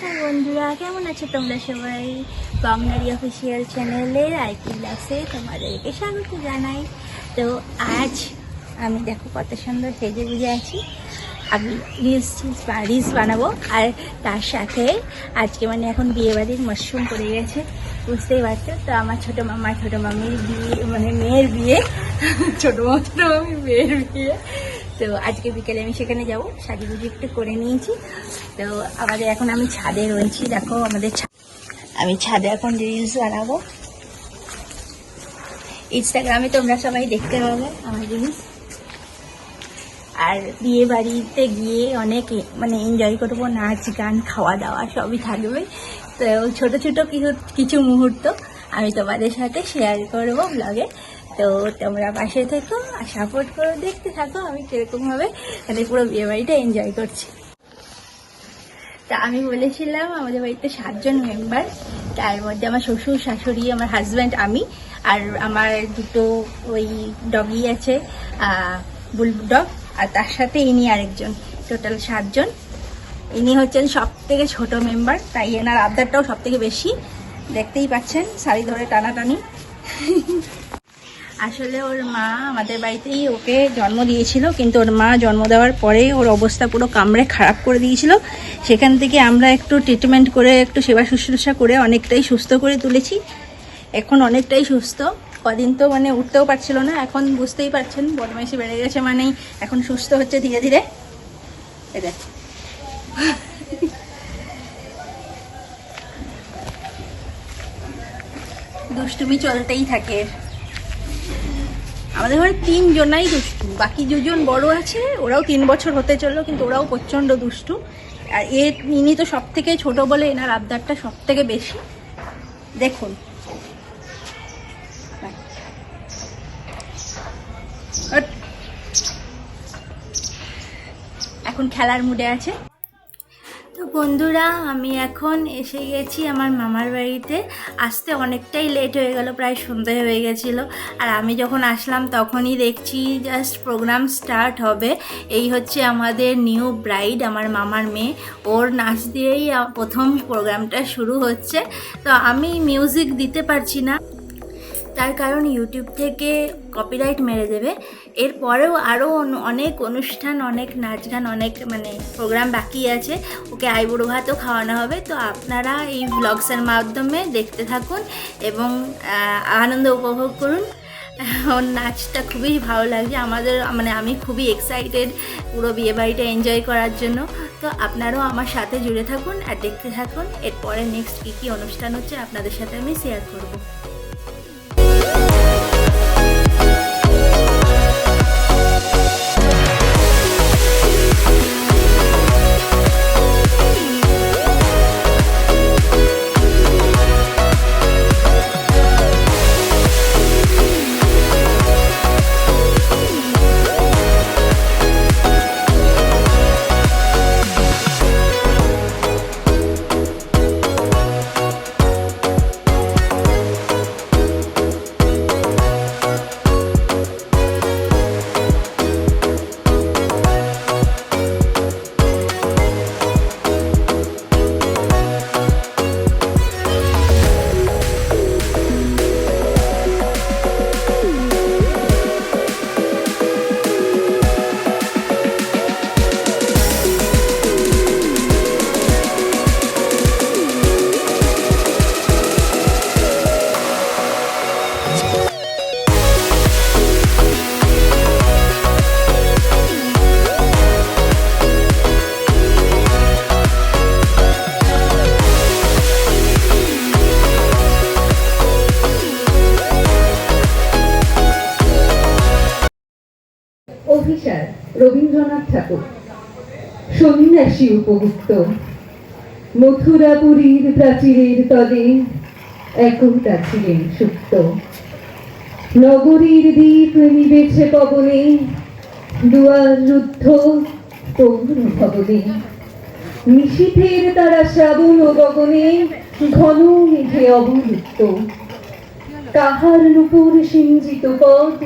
নমস্কার বন্ধুরা, কেমন আছো তোমরা সবাই? বাংলারি অফিসিয়াল চ্যানেলের আইকি ক্লাসে তোমাদেরকে স্বাগত জানাই। তো আজ আমি দেখো কত সুন্দর সেজে গুজে আছি। আমি রিলস বানাবো, আর তার সাথে আজকে মানে এখন বিয়েবাড়ির মশরুম পড়ে গেছে, বুঝতেই পারছো। তো আমার ছোটো মামির বিয়ে, মানে মেয়ের বিয়ে, ছোটো মামি মেয়ের বিয়ে। তো আজকে বিকেলে আমি সেখানে যাবো, সাজুগুজু একটু করে নিয়েছি। তো আমাদের এখন আমি ছাদে রয়েছি, দেখো আমাদের আমি ছাদে এখন রিলস বানাবো। ইনস্টাগ্রামে তোমরা সবাই দেখতে পাবে আমার রিলস। আর বিয়ে বাড়িতে গিয়ে অনেক মানে এনজয় করবো, নাচ গান খাওয়া দাওয়া সবই থাকবে। তো ছোট ছোট কিছু মুহূর্ত আমি তোমাদের সাথে শেয়ার করবো ব্লগে। তো তোমরা পাশে থেকো আর সাপোর্ট করো, দেখতে থাকো আমি কীরকমভাবে মানে পুরো বিয়ে বাড়িটা এনজয় করছি। তা আমি বলেছিলাম আমাদের বাড়িতে 7 জন মেম্বার, তার মধ্যে আমার শ্বশুর শাশুড়ি, আমার হাজব্যান্ড, আমি, আর আমার দুটো ওই ডগি আছে, বুলডগ, আর তার সাথে ইনি আরেকজন, টোটাল 7 জন। ইনি হচ্ছেন সব থেকে ছোটো মেম্বার, তাই এনার আবদারটাও সব থেকে বেশি। দেখতেই পাচ্ছেন শাড়ি ধরে টানাটানি। আসলে ওর মা আমাদের বাড়িতেই ওকে জন্ম দিয়েছিল, কিন্তু ওর মা জন্ম দেওয়ার পরে ওর অবস্থা পুরো কামড়ে খারাপ করে দিয়েছিল। সেখান থেকে আমরা একটু ট্রিটমেন্ট করে, একটু সেবা শুশ্রূষা করে অনেকটাই সুস্থ করে তুলেছি। এখন অনেকটাই সুস্থ। কদিন তো মানে উঠতেও পারছিল না, এখন বুঝতেই পারছেন বদমাইশি বেড়ে গেছে, মানেই এখন সুস্থ হচ্ছে ধীরে ধীরে। এদের দুষ্টুমি চলতেই থাকে। আমাদের ঘরে 3 জনাই দুষ্টু, বাকি 2 জন বড় আছে, ওরাও 3 বছর হতে চললো, কিন্তু ওরাও প্রচণ্ড দুষ্টু। আর ইনি তো সব থেকে ছোট বলে এনার আবদারটা সব থেকে বেশি। দেখুন এখন খেলার মুডে আছে। তো বন্ধুরা, আমি এখন এসে গেছি আমার মামার বাড়িতে। আসতে অনেকটাই লেট হয়ে গেল, প্রায় সন্ধ্যে হয়ে গেছিলো। আর আমি যখন আসলাম তখনই দেখছি জাস্ট প্রোগ্রাম স্টার্ট হবে। এই হচ্ছে আমাদের নিউ ব্রাইড, আমার মামার মেয়ে, ওর নাচ দিয়েই প্রথম প্রোগ্রামটা শুরু হচ্ছে। তো আমি মিউজিক দিতে পারছি না, তার কারণ ইউটিউব থেকে কপিরাইট মেরে দেবে। এরপরেও আরও অনেক অনুষ্ঠান, অনেক নাচ গান, অনেক মানে প্রোগ্রাম বাকি আছে। ওকে আইবুড়ো ভাতও খাওয়ানো হবে। তো আপনারা এই ব্লগসের মাধ্যমে দেখতে থাকুন এবং আনন্দ উপভোগ করুন। ওর নাচটা খুবই ভালো লাগছে আমাদের, মানে আমি খুবই এক্সাইটেড পুরো বিয়েবাড়িটা এনজয় করার জন্য। তো আপনারাও আমার সাথে জুড়ে থাকুন আর দেখতে থাকুন। এরপরে নেক্সট কী কী অনুষ্ঠান হচ্ছে আপনাদের সাথে আমি শেয়ার করব। অভিসার রবীন্দ্রনাথ ঠাকুর। সন্ন্যাসী উপভুক্ত মথুরাপুরীর প্রাচীরের তলে একতা ছিলেন সুপ্ত। নগরীর দ্বীপ নিবেছে পবনে, দুয়ার রুদ্ধ পৌর ভবনে। নিশীথের তারা শ্রাবণ ও গগনে, ঘন মেঘে অবলুপ্ত। কাহার নূপুর সিঞ্জিত পদ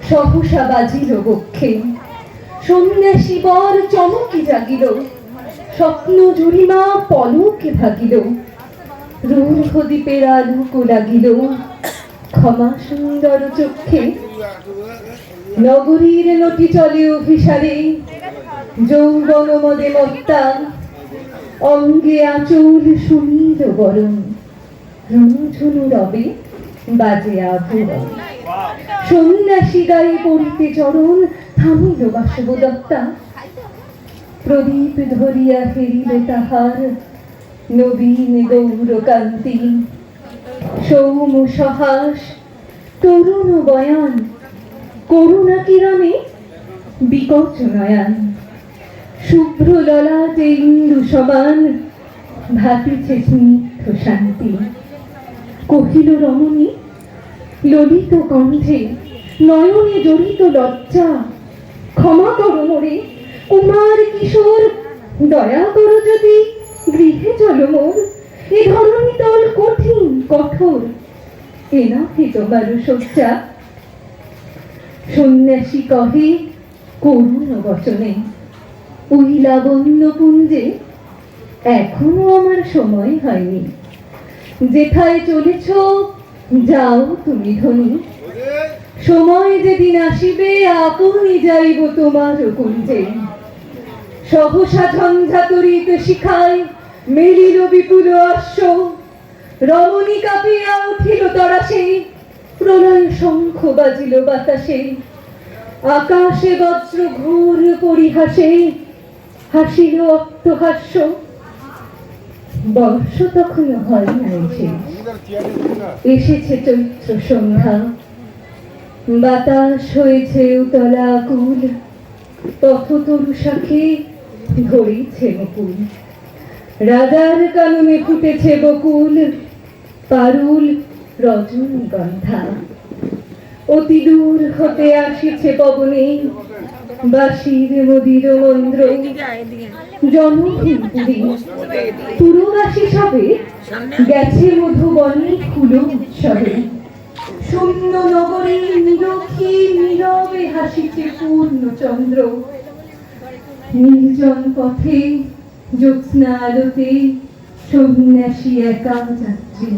সহসা বাজিল বক্ষে। সন্ন্যাসী বর চমকি জাগিল, স্বপ্ন জুড়িমা পলকে ভাগিল, রূঢ় দ্বীপের আলোক লাগিল ক্ষমা সুন্দর চক্ষে। নগরীর নটি চলে অভিসারে, যৌবন মদে মত্তা, অঙ্গে আঁচল সুনীল বরণ, রুনুঝুনু রবে বাজে আভরণ। সন্ন্যাসী গায়ে পড়িতে চরণ, থামিল বাসবদত্তা। প্রদীপ ধরিয়া ফেরিল তাহার নবীন গৌরকান্তি। সৌম সহাস তরুণ বয়ান, করুণা কিরণে বিকচ নয়ান। শুভ্র ললাটে ইন্দু সমান, ভাতিছে স্নিগ্ধ শান্তি। কহিল রমণী ললিত কণ্ঠে, নয়নে জড়িত লজ্জা, ক্ষমা করো মোরে কুমার কিশোর, দয়া করো যদি গৃহে চলো মোর। এ ধরণী তল কঠিন কঠোর, এ নহে তোমার শয্যা। সন্ন্যাসী কহে করুণ বচনে, ওই লাবণ্য পুঞ্জে এখনো আমার সময় হয়নি। যেথায় চলেছ যাও তুমি ধনী, সময় যেদিন আসিবে আপনি যাইব তোমার কুঞ্জে। সহসা ঝঞ্ঝাতরিত শিখায় মেলিল বিপুল অশ্ব, রমণী কাঁপিয়া উঠিল তরাসে, প্রলয় শঙ্খ বাজিল বাতাসে। আকাশে বজ্র ঘোর পরিহাসে, হাসিল অট্টহাস্য। বর্ষ তখন হয় নাই শেষ, এসেছে চৈত্র সন্ধ্যা। বাতাস হয়েছে উতলা আকুল, পথতরু শাখে ধরেছে মুকুল। রাজার কাননে ফুটেছে বকুল, পারুল রজনীগন্ধা। অতি দূর হতে আসিছে পবনে, বাঁশির মদির মন্দ্র। জনহিমপুরী পুরবাসী সবে গেছে মধুবনে ফুল উৎসবে। শূন্য নগরী নিরক্ষী নীরবে হাসিছে পূর্ণচন্দ্র। নির্জন পথে জ্যোৎস্না আলোতে সন্ন্যাসী একা যাত্রী।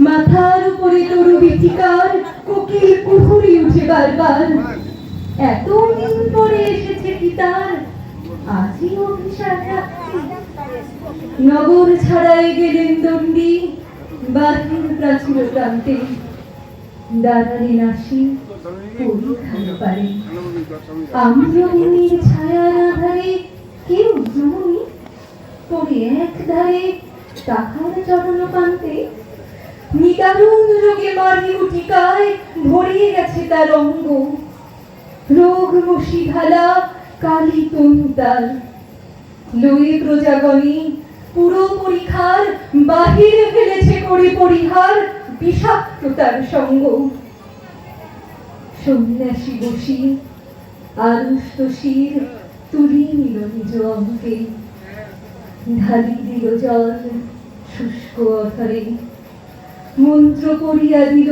মাথার উপরে তরু বিচিকার, কোকিল কুহুরি উঠে বারবার। এত দিন পরে এসেছে কি তার আজই অভিসার রাত্রি। নগর ছাড়াই গেলেন দণ্ডী, বাহির প্রাচীর প্রান্তে। দাঁড়ালেন আসি পরিখার পারে, আম্রবনির ছায়ার আধারে কেউ জমনি পড়ে এক ধারে তাহার চরণ পান্তে। নিদারুণ রোগে মারি উঠিকায় ভরিয়ে গেছে তার অঙ্গ। রোগ মশি ঢালা কালী তনু তার, লয়ে প্রজাগণে পুরো পরিখার। বাহিরে ফেলেছে করে পরিহার, বিষাক্ত তার সঙ্গ। সন্ন্যাসী বসি আরুষ্ট শির তুলি নিল নিজ অঙ্কে। ঢালি দিল জল শুষ্ক অধরে, মন্ত্র পড়িয়া দিল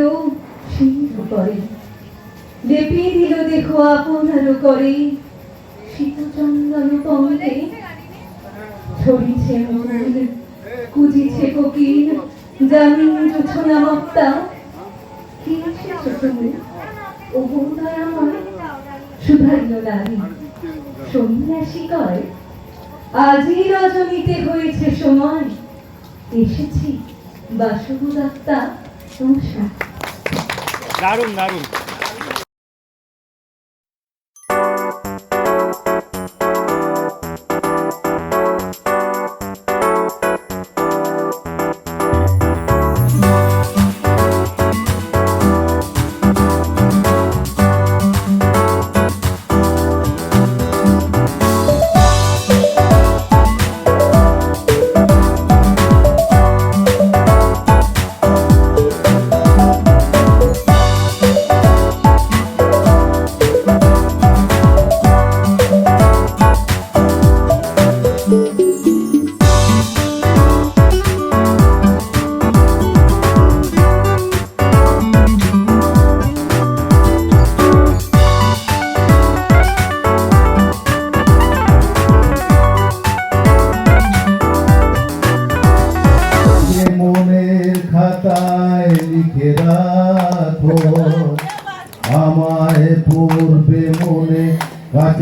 সিন্ধু করে। লেপে দিল দেহ আপনার করে, শীতচন্দন পঙ্কে। ছড়িছে মূল কুজিছে কোকিল, জামিন জোছনা মত্তা। কি এসেছ তুমি ও বোধহয় আমার, শুধাইল নারী। সন্ন্যাসী কয় আজই রজনীতে হয়েছে সময়, এসেছি বাসবদত্তা নমস্কার। দারুণ দারুণ।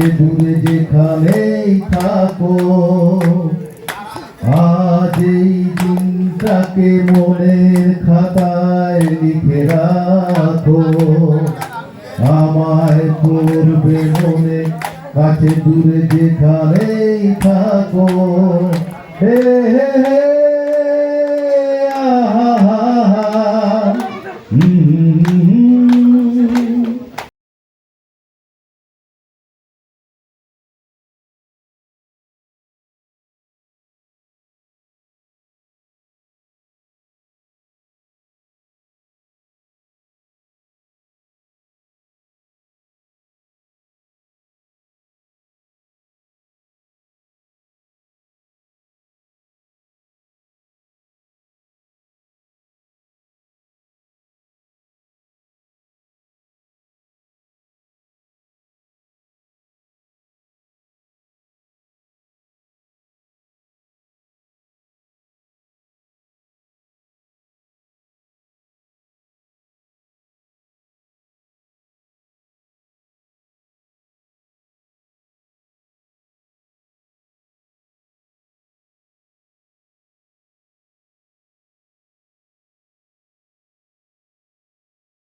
কাছে দূরে যেখানেই থাকো, আজ এই দিনটাকে মনের খাতায় লিখে রাখো, আমায় পড়বে মনে কাছে দূরে যেখানেই থাকো। হে হে হে আহা হা হা।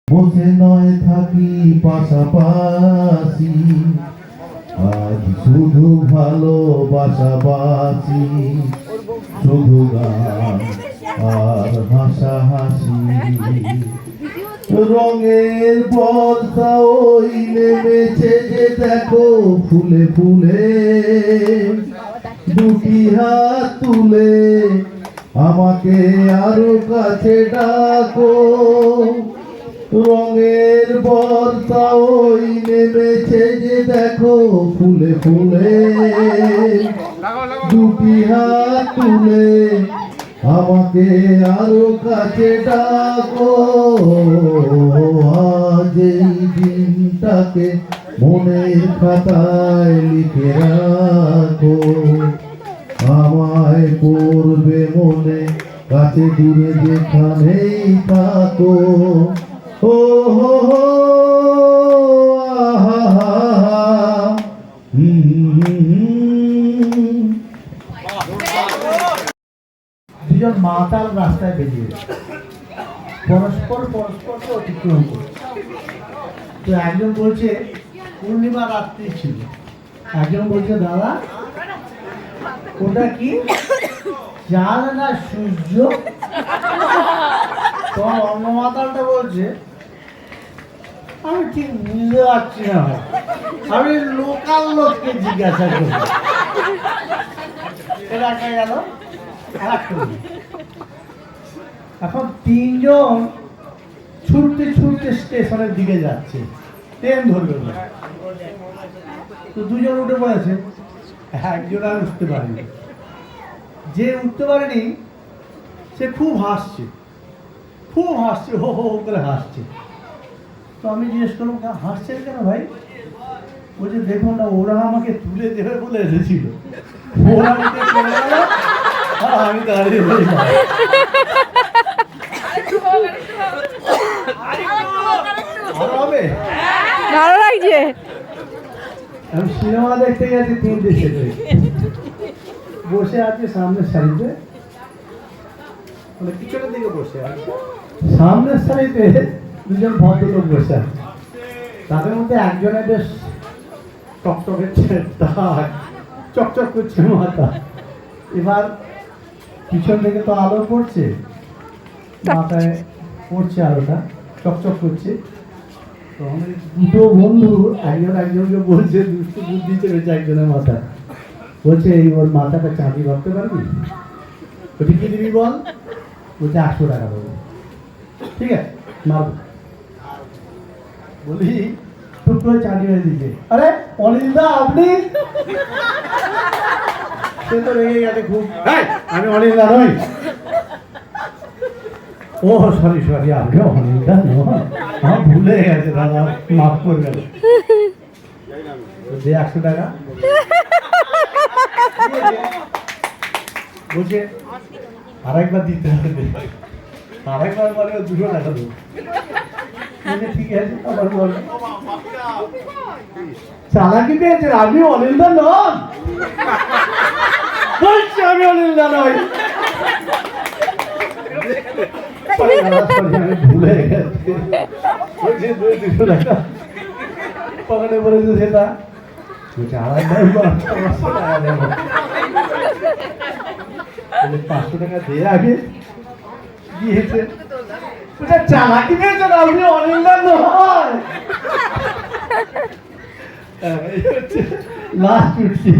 বসে নয় থাকি পাশাপাশি, আজ শুধু ভালোবাসাবাসি, শুধু গান আর হাসাহাসি। রঙের বর্ষা ওই নেমেছে যে দেখো ফুলে ফুলে, দুটি হাত তুলে আমাকে আরো কাছে ডাকো। রঙের বর্ষা ওই নেমেছে যে দেখো ফুলে ফুলে, দুটি হাত তুলে আমাকে আরো কাছে ডাকো। আজ এই দিনটাকে মনের খাতায় লিখে রাখো, আমায় পড়বে মনে কাছে দূরে যেখানেই থাকো। ও হো হো আহা হা হা। দুজন মাতাল রাস্তায় বেরিয়ে পরস্পরকে অতিক্রম করছে। তো একজন বলছে পূর্ণিমা রাত্রি ছিল, একজন বলছে দাদা ওটা কি চাঁদ না সূর্য? তো অন্য মাতালটা বলছে আমি ঠিক বুঝতে পারছি না ভাই, আমি লোকাল লোককে জিজ্ঞাসা করি। এটা গেল এখন তিনজন ছুটতে ছুটতে স্টেশনের দিকে যাচ্ছে, ট্রেন ধরবে। তো দুজন উঠে পড়েছে, একজন আর উঠতে পারেনি। যে উঠতে পারেনি সে খুব হাসছে, হো হো করে হাসছে। তো আমি জিজ্ঞেস করলাম হাসছেন কেন ভাই? বলছে দেখুন না, ওরা আমাকে তুলে দেবে বলে এসেছিল, ওরা আমাকে চলে গেল, আমি দাঁড়িয়ে রইলাম। ভালো লাগছে। আমি সিনেমা দেখতে গেছি, তিনটে ছেলে বসে আছে সামনের সারিতে, মানে পিছনের দিকে বসে আছে, সামনের সারিতে দুজন ভদ্রলোক বসে আছে। তাদের মধ্যে একজনের বেশ টকটকে দাগ, চকচক করছে মাথা। এবার পিছন থেকে তো আলো পড়ছে, মাথায় পড়ছে আলোটা, চকচক করছে। তো আমি দুটো বন্ধু একজন একজনকে বলছে, দুষ্টু বুদ্ধি চেপেছে একজনের মাথায়, বলছে এই ওর মাথাটা চাঁদি ভাবতে পারবি? ওটি কি দিবি বল? বলছে 800 টাকা দেবো। ঠিক আছে মারবো। বলি টুক করে চাঁদি হয়ে দিচ্ছে। আরে অনিল দা আপনি? সে তো রেগে গেছে খুব, আমি অনিল দা নই। ও সরি আপনি অনিল দা নয়, আমার ভুলে গেছে দাদা, মাফ করবেন। যে 100 টাকা বলছে আরেকবার দিতে হবে, আরেকবার বলে 200 টাকা দেবো। ঠিক আছে আবার বল। চালাকি পেয়েছেন আপনি অনিন্দা নন বলছি আমি অনিন্দা নই আমি ভুলে গেছি বলছি 200 টাকা পকেটে পড়েছে সেটা বলছে 500 টাকা দিয়ে আগে দিয়েছে চালাকি পেয়েছেন আপনি অনিন্দা নয় লাস্ট উঠছি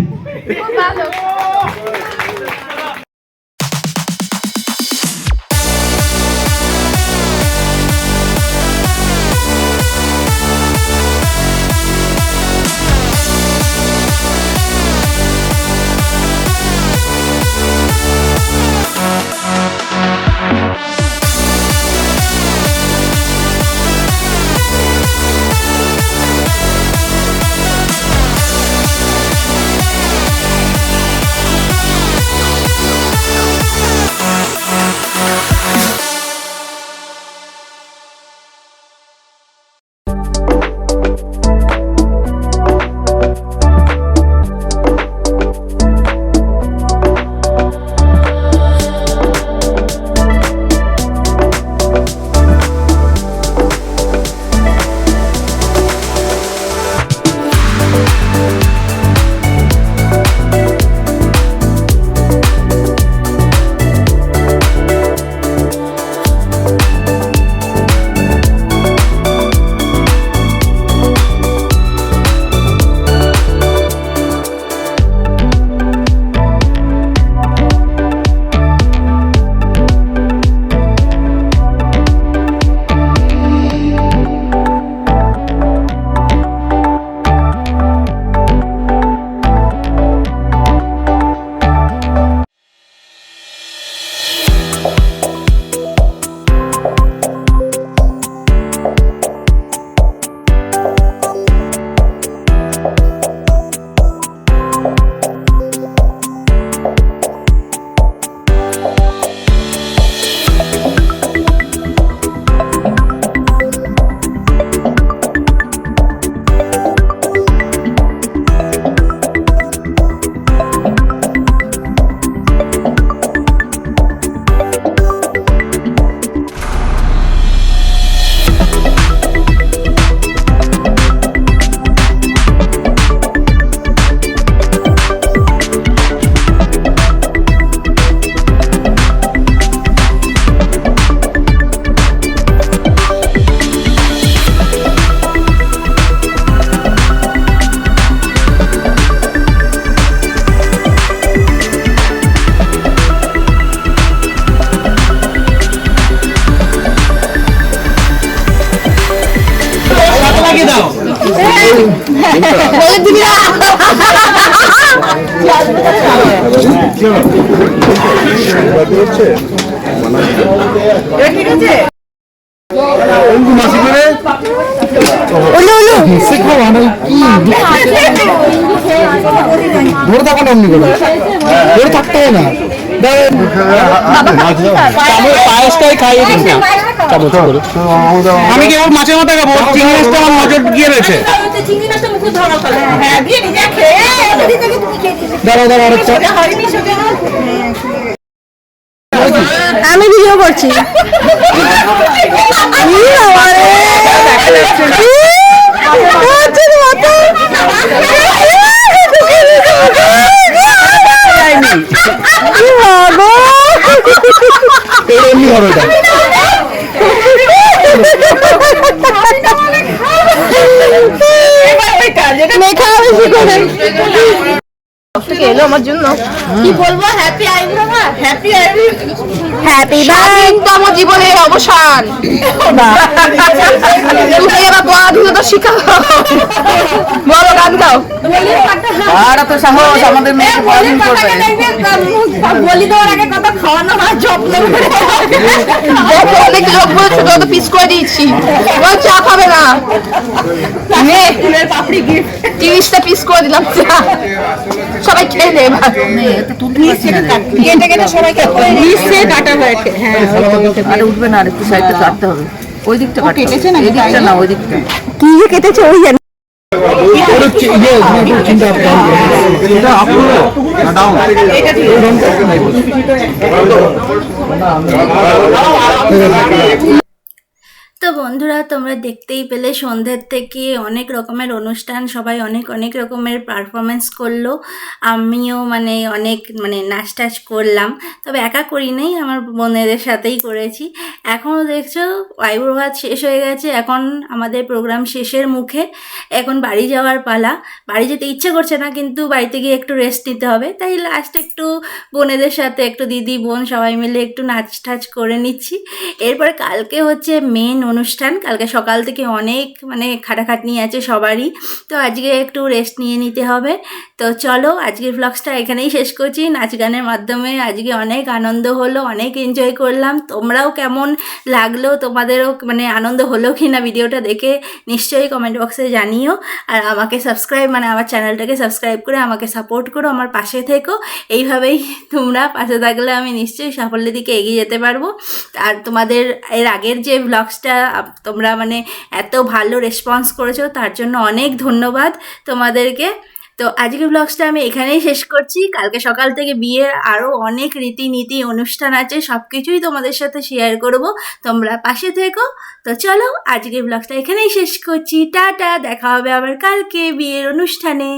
ধরে থাকো না, অমনি করে ধরে থাকতে হয় না। পায়েসটাই খাইয়ে দিচ্ছি আমি কি ওর মাছের মাথা খাবো? চিংড়ি মাছটা আমার নজর গিয়ে রয়েছে। দাঁড়াও দাঁড়াও আরেকটা। আমি ভিডিও করছি। এমনি হবে এটা। এলো আমার জন্য কি বলবো, happy eyebrow, happy eyebrow, happy birthday আমার জীবনের অবসান। তুমি এবার পড়াধুলা শিখাও, বলো গান গাও। আর তো সাহস আমাদের মেয়ে পড়াশোনা করবে। বলি দেওয়ার আগে কত খাওয়ানো হয়, যত্ন করে। অনেক লোক বলেছে তো পিস করে দিয়েছি, ও চা খাবে না। পাপড়ি গিফট 30টা পিস করে দিলাম চা, সবাই খেয়ে নেবে। কেটে কেটে সবাইকে কাটা হয়েছে। হ্যাঁ আরে উঠবে না, আর একটু সাইডটা কাটতে হবে। ওই দিকটা কেটেছে না, এই দিকটা না, ওই দিকটা কি যে কেটেছে ওই জানি। তো বন্ধুরা তোমরা দেখতেই পেলে সন্ধ্যের থেকে অনেক রকমের অনুষ্ঠান, সবাই অনেক অনেক রকমের পারফরমেন্স করলো। আমিও অনেক নাচ টাচ করলাম, তবে একা করি নাই, আমার বোনেদের সাথেই করেছি। এখনও দেখছো আইবুড়ো ভাত শেষ হয়ে গেছে, এখন আমাদের প্রোগ্রাম শেষের মুখে, এখন বাড়ি যাওয়ার পালা। বাড়ি যেতে ইচ্ছে করছে না, কিন্তু বাড়িতে গিয়ে একটু রেস্ট নিতে হবে, তাই লাস্ট একটু বোনেদের সাথে একটু দিদি বোন সবাই মিলে একটু নাচ টাচ করে নিচ্ছি। এরপরে কালকে হচ্ছে মেন অনুষ্ঠান, কালকে সকাল থেকে অনেক খাটাখাটনি আছে সবারই, তো আজকে একটু রেস্ট নিয়ে নিতে হবে। তো চলো আজকের ব্লগসটা এখানেই শেষ করছি। নাচ গানের মাধ্যমে আজকে অনেক আনন্দ হলো, অনেক এনজয় করলাম। তোমরাও কেমন লাগলো, তোমাদেরও আনন্দ হলো কি না ভিডিওটা দেখে নিশ্চয়ই কমেন্ট বক্সে জানিও। আর আমাকে সাবস্ক্রাইব আমার চ্যানেলটাকে সাবস্ক্রাইব করে আমাকে সাপোর্ট করো, আমার পাশে থেকো। এইভাবেই তোমরা পাশে থাকলে আমি নিশ্চয়ই সাফল্যের দিকে এগিয়ে যেতে পারবো। আর তোমাদের এর আগের যে ব্লগসটা তোমরা এত ভালো রেসপন্স করেছো, তার জন্য অনেক ধন্যবাদ তোমাদেরকে। তো আজকের ব্লগসটা আমি এখানেই শেষ করছি। কালকে সকাল থেকে বিয়ের আরও অনেক রীতিনীতি অনুষ্ঠান আছে, সব কিছুই তোমাদের সাথে শেয়ার করব, তোমরা পাশে থেকো। তো চলো আজকের ব্লগসটা এখানেই শেষ করছি। টাটা, দেখা হবে আবার কালকে বিয়ের অনুষ্ঠানে।